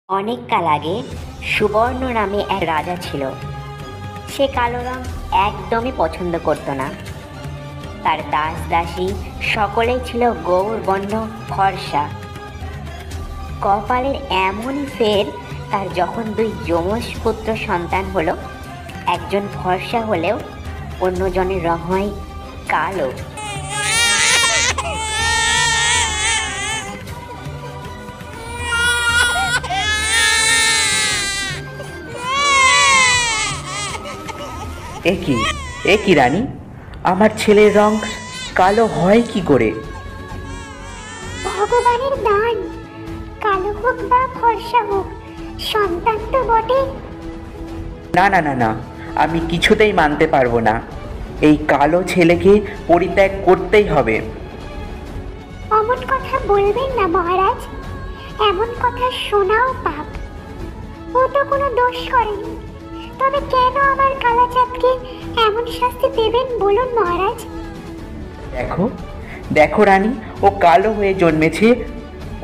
অনেক কাল আগে সুবর্ণ নামে এক রাজা ছিল। সে কালো রং একদমই পছন্দ করত না। তার দাস দাসী সকলেই ছিল গৌরবর্ণ ফর্সা। কপালের এমনই ফের, তার যখন দুই যমজ পুত্র সন্তান হলো, একজন ফর্সা হলেও অন্যজনের রং হয় কালো। এ কি রানী, আমার ছেলের রং কালো হয় কি করে? ভগবানের দান, কালো হোক বা ফর্সা হোক, সন্তান তো বটে। না না না না, আমি কিছুতেই মানতে পারবো না। এই কালো ছেলেকে পরিত্যাগ করতেই হবে। অমন কথা বলবেন না মহারাজ, এমন কথা শোনাও পাপ। ও তো কোনো দোষ করেনি, তবে কেন আমার কালাচাঁদকে এমন শাস্তি দেবেন বলুন মহারাজ। দেখো দেখো রানী, ও কালো হয়ে জন্মেছে,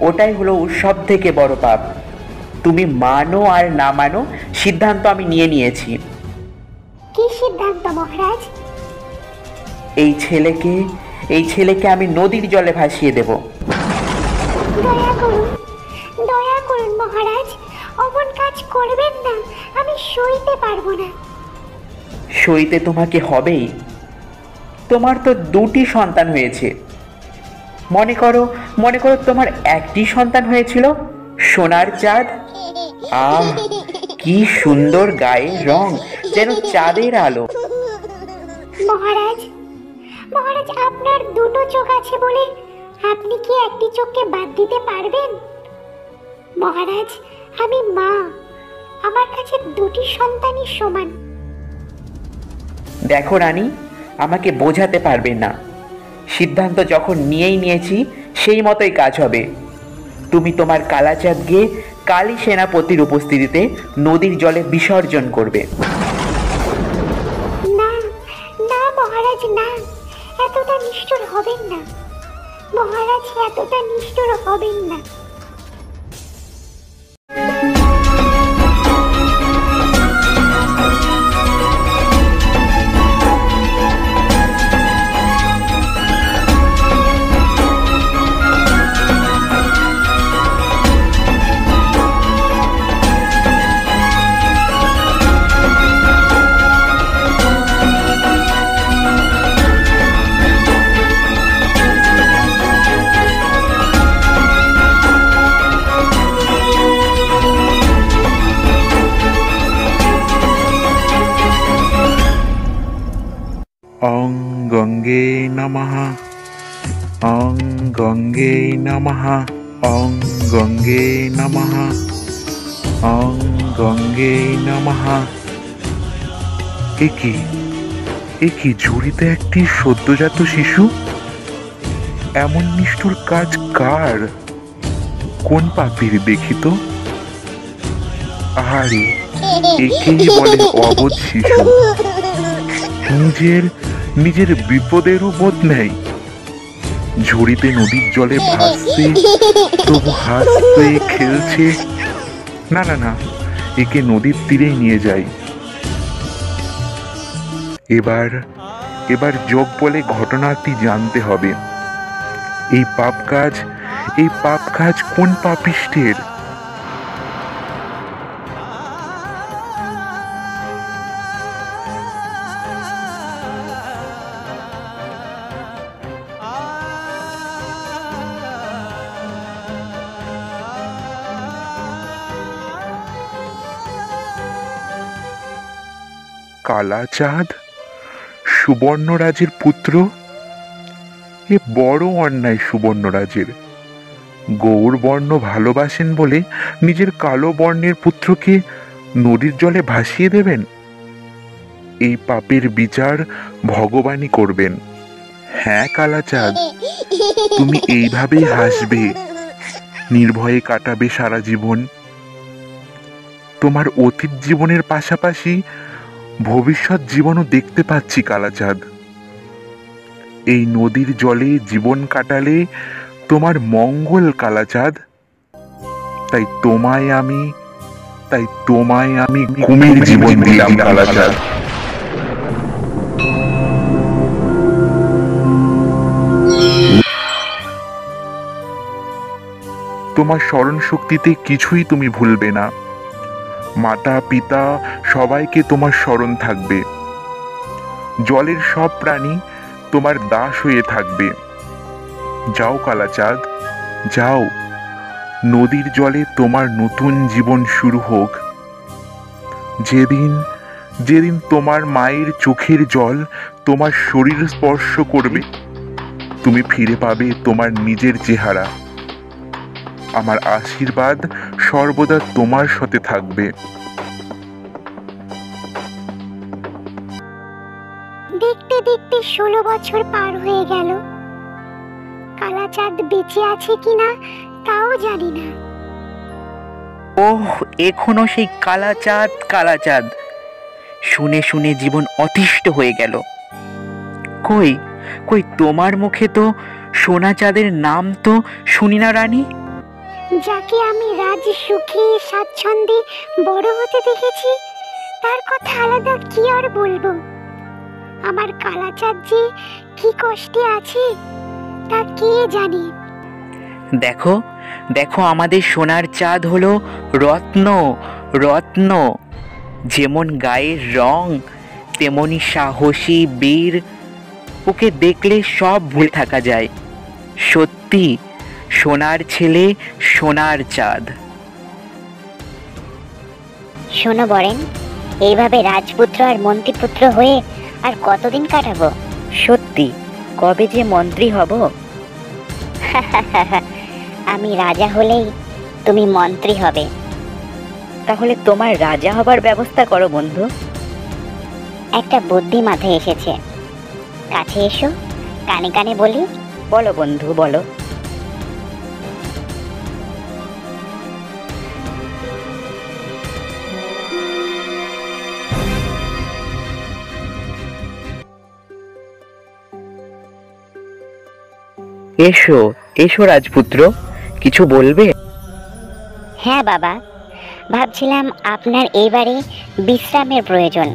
ওটাই হলো ওর সব থেকে বড় পাপ। তুমি মানো আর না মানো, সিদ্ধান্ত আমি নিয়ে নিয়েছি। কি সিদ্ধান্ত মহারাজ? এই ছেলেকে আমি নদীর জলে ভাসিয়ে দেব। দয়া করুন মহারাজ, অমন কাজ করবেন না, আমি সইতে পারবো না। সইতে তোমাকে হবেই। তোমার তো দুটি সন্তান হয়েছে। মনে করো তোমার একটি সন্তান হয়েছিল সোনার চাঁদ। আহ, কি সুন্দর গায়ের রং, যেন চাঁদের আলো। মহারাজ, মহারাজ, আপনার দুটো চোখ আছে বলে আপনি কি একটি চোখকে বাদ দিতে পারবেন? মহারাজ, আমি মা, আমার কাছে দুটি সন্তানই সমান। দেখো রানী, আমাকে বোঝাতে পারবে না। সিদ্ধান্ত যখন নিয়েই নিয়েছি, সেই মতোই কাজ হবে। তুমি তোমার কালাচাঁদকে কালী সেনাপতির উপস্থিতিতে নদীর জলে বিসর্জন করবে। না না মহারাজ, না, এতটা নিষ্ঠুর হবেন না মহারাজ, এতটা নিষ্ঠুর হবেন না। অং গঙ্গে নমঃ, অং গঙ্গে নমঃ, অং গঙ্গে নমঃ, অং গঙ্গে নমঃ। একি ঝুড়িতে একটি সদ্যজাত শিশু? এমন নিষ্ঠুর কাজ কার? কোন পাপীর দেখি তো? আহারে, একেই বলে অবোধ শিশু। নিজের বিপদেরও বোধ নেই। ঝুড়িতে নদীর জলে ভাসছে, তবু হাসছে, খেলছে। না না না, একে নদীর তীরেই নিয়ে যাই। এবার যোগ বলে ঘটনাটি জানতে হবে। এই পাপ কাজ কোন পাপিষ্টের? কালাচাঁদ, সুবর্ণরাজের পুত্র? এ বড় অন্যায় সুবর্ণরাজের। গৌরবর্ণ ভালোবাসেন বলে নিজের কালো বর্ণের পুত্রকে নদীর জলে ভাসিয়ে দেবেন? এই পাপের বিচার ভগবানই করবেন। হ্যাঁ কালাচাঁদ, তুমি এইভাবেই হাসবে, নির্ভয়ে কাটাবে সারা জীবন। তোমার অতীত জীবনের পাশাপাশি ভবিষ্যৎ জীবনও দেখতে পাচ্ছি কালাচাঁদ। এই নদীর জলে জীবন কাটালে তোমার মঙ্গল কালাচাঁদ। তাই তোমায় আমি কুমির জীবন দিলাম কালাচাঁদ। তোমার স্মরণ শক্তিতে কিছুই তুমি ভুলবে না। মাতা পিতা সবাইকে তোমার স্মরণ থাকবে। জলের সব প্রাণী তোমার দাস হয়ে থাকবে। যাও কালাচাঁদ, যাও, নদীর জলে তোমার নতুন জীবন শুরু হোক। যেদিন তোমার মায়ের চোখের জল তোমার শরীর স্পর্শ করবে, তুমি ফিরে পাবে তোমার নিজের চেহারা। আমার আশীর্বাদ সর্বদা তোমার সাথে থাকবে। দেখতে দেখতে 16 বছর পার হয়ে গেল। কালাচাঁদ বেঁচে আছে কিনা তাও জানি না। ওহ, এখনো সেই কালাচাঁদ শুনে শুনে জীবন অতিষ্ঠ হয়ে গেল। কই কই তোমার মুখে তো সোনা চাঁদের নাম তো শুনি না রানী। যাকে আমি রাজ সুখে স্বাচ্ছন্দ্যে বড় হতে দেখেছি, তার কথা আলাদা কি আর বলবো। আমার কালাচাঁদ যে কি কষ্টে আছে তা কে জানে। দেখো দেখো, আমাদের সোনার চাঁদ হলো রত্ন। যেমন গায়ের রং তেমনি সাহসী বীর। ওকে দেখলে সব ভুলে থাকা যায়। সত্যি সোনার ছেলে, সোনার চাঁদ। শোনো বরেন, এইভাবে রাজপুত্র আর মন্ত্রীপুত্র হয়ে আর কতদিন কাটাবো? সত্যি কবে যে মন্ত্রী হব? আমি রাজা হলেই তুমি মন্ত্রী হবে। তাহলে তোমার রাজা হবার ব্যবস্থা করো বন্ধু। একটা বুদ্ধি মাথায় এসেছে। কাছে এসো, কানে কানে বলি। বলো বন্ধু, বলো। এসো এসো রাজপুত্র, কিছু বলবে? হ্যাঁ বাবা, ভাবছিলাম আপনার এইবারে বিশ্রামের প্রয়োজন।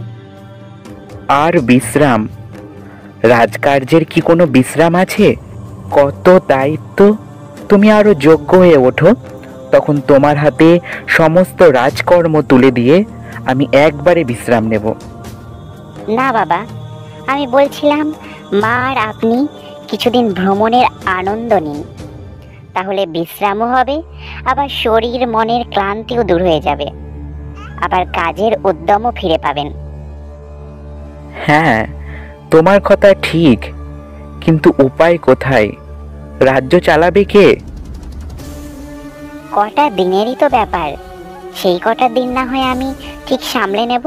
আর বিশ্রাম? রাজকার্যের কি কোনো বিশ্রাম আছে? কত দায়িত্ব। তুমি আরো যোগ্য হয়ে ওঠো, তখন তোমার হাতে সমস্ত রাজকর্ম তুলে দিয়ে আমি একবারে বিশ্রাম নেব। না বাবা, আমি বলছিলাম মা আর আপনি কিছুদিন ভ্রমণের আনন্দ নিন। তাহলে বিশ্রামও হবে, আবার শরীর মনের ক্লান্তিও দূর হয়ে যাবে, আবার কাজের উদ্যমও ফিরে পাবেন। হ্যাঁ, তোমার কথা ঠিক, কিন্তু উপায় কোথায়? রাজ্য চালাবে কে? কটা দিনেরই তো ব্যাপার, সেই কটা দিন না হয় আমি ঠিক সামলে নেব।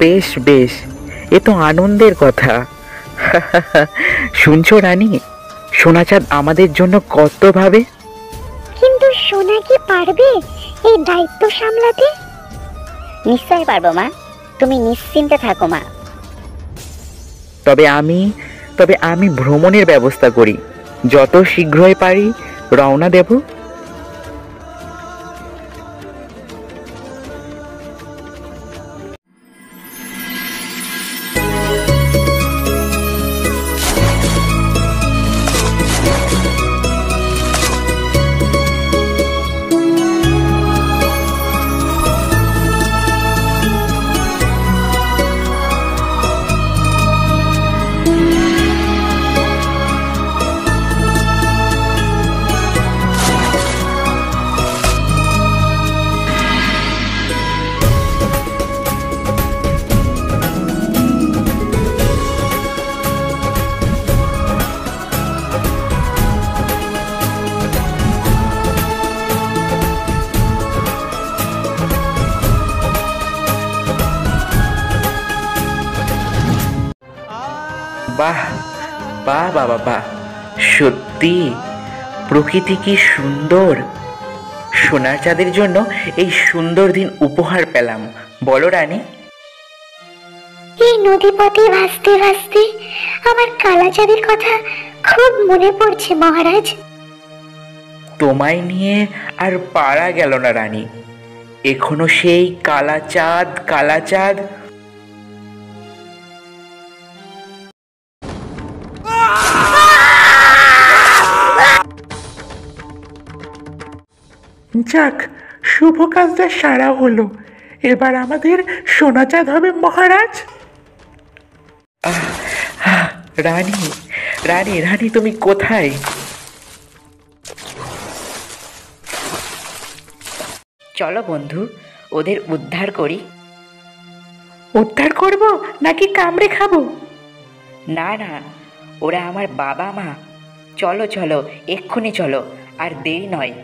বেশ বেশ, এ তো আনন্দের কথা। শুনছো রানী, সোনাচাঁদ আমাদের জন্য কত ভাবে। কিন্তু সোনা কি পারবে এই দায়িত্ব সামলাতে? নিশ্চয় পারবো মা, তুমি নিশ্চিন্তে থাকো মা। তবে আমি ভ্রমণের ব্যবস্থা করি, যত শীঘ্রই পারি রওনা দেব। বাহ বাহ বাবা বাহ, সত্যি প্রকৃতি কি সুন্দর। সোনার চাঁদের জন্য এই সুন্দর দিন উপহার পেলাম, বলো রানী। এই নদীপথে ভাসতে ভাসতে আমার কালাচাঁদের কথা খুব মনে পড়ছে মহারাজ। তোমায় নিয়ে আর পারা গেল না রানী। এখনো সেই কালা চাঁদ, কালা চাঁদ। যাক, শুভ কাজটা সারা হলো। এবার আমাদের সোনা চাঁদ হবে মহারাজ। রানী, রানী, রানী, তুমি কোথায়? চলো বন্ধু, ওদের উদ্ধার করি। উদ্ধার করব নাকি কামড়ে খাবো? না না, ওরা আমার বাবা মা। চলো চলো, এক্ষুনি চলো, আর দেরি নয়।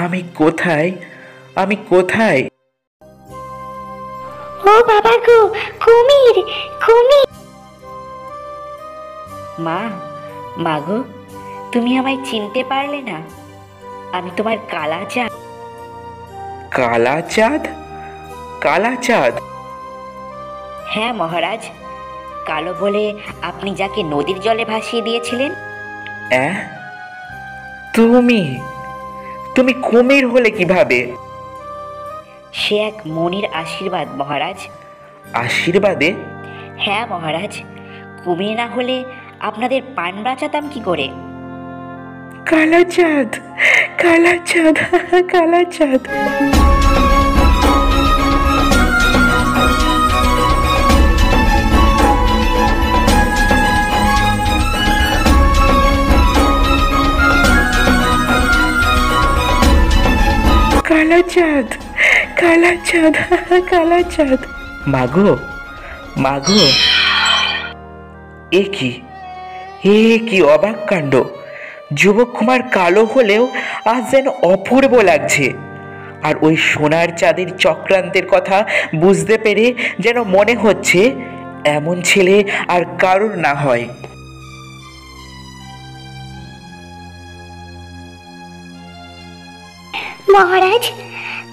আমি কোথায়? আমি কোথায়? ও বাবা গো, কুমির, কুমির! মা, মাগো, তুমি আমায় চিনতে পারলে না? আমি তোমার কালা চাঁদ। কালা চাঁদ? কালা চাঁদ? হ্যাঁ মহারাজ, কালো বলে আপনি যাকে নদীর জলে ভাসিয়ে দিয়েছিলেন। তুমি তুমি কুমির হলে কিভাবে? সে এক মনির আশীর্বাদ মহারাজ। আশীর্বাদে? হ্যাঁ মহারাজ, কুমির না হলে আপনাদের প্রাণ বাঁচাতাম কি করে? কালা চাঁদ, কালা চাঁদ, কালা চাঁদ। কালা চাঁদ, কালা চাঁদ, কালা চাঁদ। মাগো, মাগো, এ কি অবাক কাণ্ড! যুবক কুমার কালো হলেও আজ যেন অপূর্ব লাগছে। আর ওই সোনার চাঁদের চক্রান্তের কথা বুঝতে পেরে যেন মনে হচ্ছে এমন ছেলে আর কারোর না হয়। মহারাজ,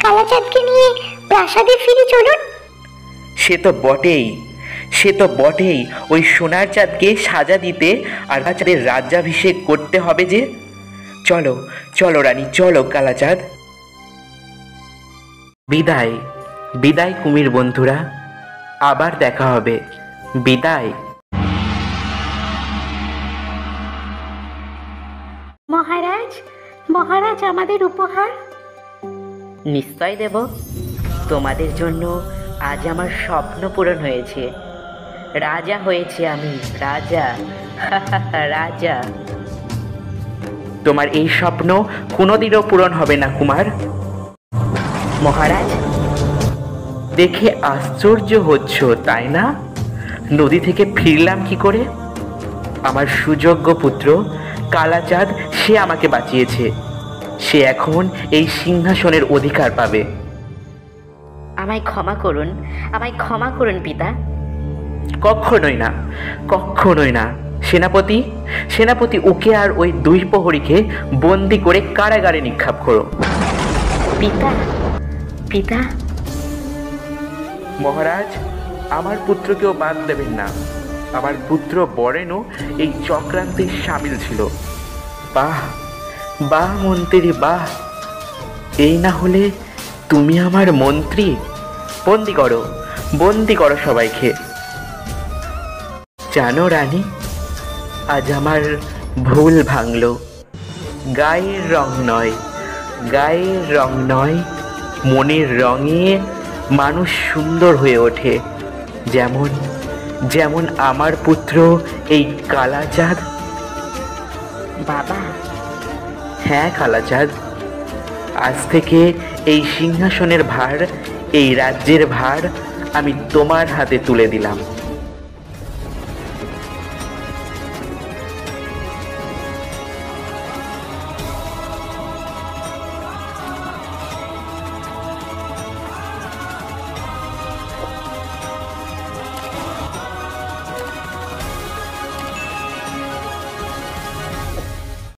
কালাচাঁদকে নিয়ে প্রাসাদে ফিরে চলুন। সে তো বটেই, সে তো বটেই। ওই সোনার চাঁদকে সাজা দিতে আর চাঁদের রাজ্যাভিষেক করতে হবে যে। চলো চলো রানী, চলো কালাচাঁদ। বিদায়, বিদায় কুমির বন্ধুরা, আবার দেখা হবে। বিদায়। মহারাজ, মহারাজ, আমাদের উপহার। নিশ্চয় দেব। তোমাদের জন্য আজ আমার স্বপ্ন পূরণ হয়েছে। রাজা হয়েছে আমি, রাজা। রাজা। তোমার এই স্বপ্ন কোনোদিনও পূরণ হবে না কুমার। মহারাজ, দেখে আশ্চর্য হচ্ছ তাই না? নদী থেকে ফিরলাম কি করে? আমার সুযোগ্য পুত্র কালাচাঁদ, সে আমাকে বাঁচিয়েছে। সে এখন এই সিংহাসনের অধিকার পাবে। আমায় ক্ষমা করুন, আমায় ক্ষমা করুন পিতা। কখনোই না, কখনোই না। সেনাপতি, সেনাপতি, ওকে আর ওই দুই প্রহরীকে বন্দি করে কারাগারে নিক্ষেপ করো। পিতা, পিতা। মহারাজ, আমার পুত্রকেও বাদ দেবেন না। আমার পুত্র বরেনও এই চক্রান্তে সামিল ছিল। বাহ, বাহ মন্ত্রী, বাহ। এই না হলে তুমি আমার মন্ত্রী। বন্দি করো, বন্দি করো সবাইকে। জানো রানী, আজ আমার ভুল ভাঙলো। গায়ের রং নয়, গায়ের রং নয়, মনের রঙে মানুষ সুন্দর হয়ে ওঠে। যেমন যেমন আমার পুত্র এই কালাচাঁদ। বাবা। হ্যাঁ কালাচাঁদ, আজ থেকে এই সিংহাসনের ভার, এই রাজ্যের ভার আমি তোমার হাতে তুলে দিলাম।